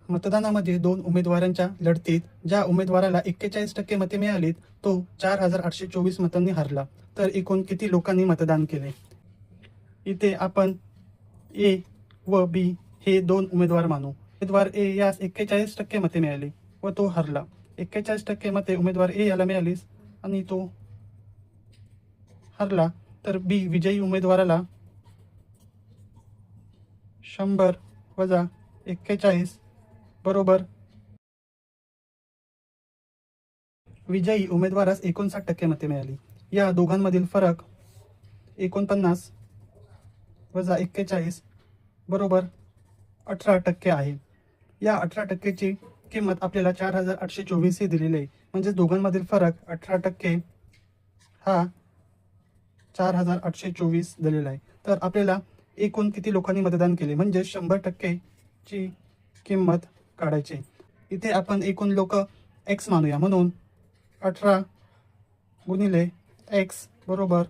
मतदानामध्ये दोन उमेदवारांच्या लढतीत ज्या उमेदवाराला 41% मते मिळालीत तो 4824 मतांनी हरला. तर एकूण किती लोकांनी मतदान केले? इथे आपण ए व बी हे दोन उमेदवार मानू. उमेदवार ए यास 41% मते मिळाली व तो हरला. 41% मते उमेदवार ए याला मिळालीस आणि तो हरला. तर बी विजयी उमेदवाराला 100 वजा 41 बरोबर विजयी उमेदवारास 59% मते मिळाली. या दोघांमधील फरक 49 वजा 41 बरोबर 18% आहे. या 18%ची किंमत आपल्याला 4824 ही दिलेली आहे. म्हणजे दोघांमधील फरक 18% हा 4824 दिलेला आहे. तर आपल्याला एकूण किती लोकांनी मतदान केले म्हणजे 100% ची किंमत काढायची. इथे आपण एकूण लोक एक्स मानूया. म्हणून 18 गुणिले एक्स बरोबर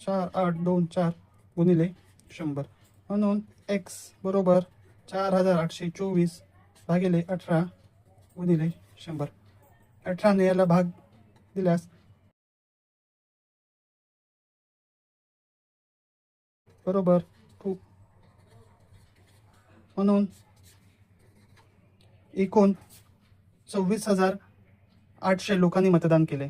4824 गुणिले 100. म्हणून एक्स बरोबर 4824 भागिले 18 गुणिले 100. 18ने याला भाग दिल्यास बरोबर 2. म्हणून एकूण 26,800 लोकांनी मतदान केले.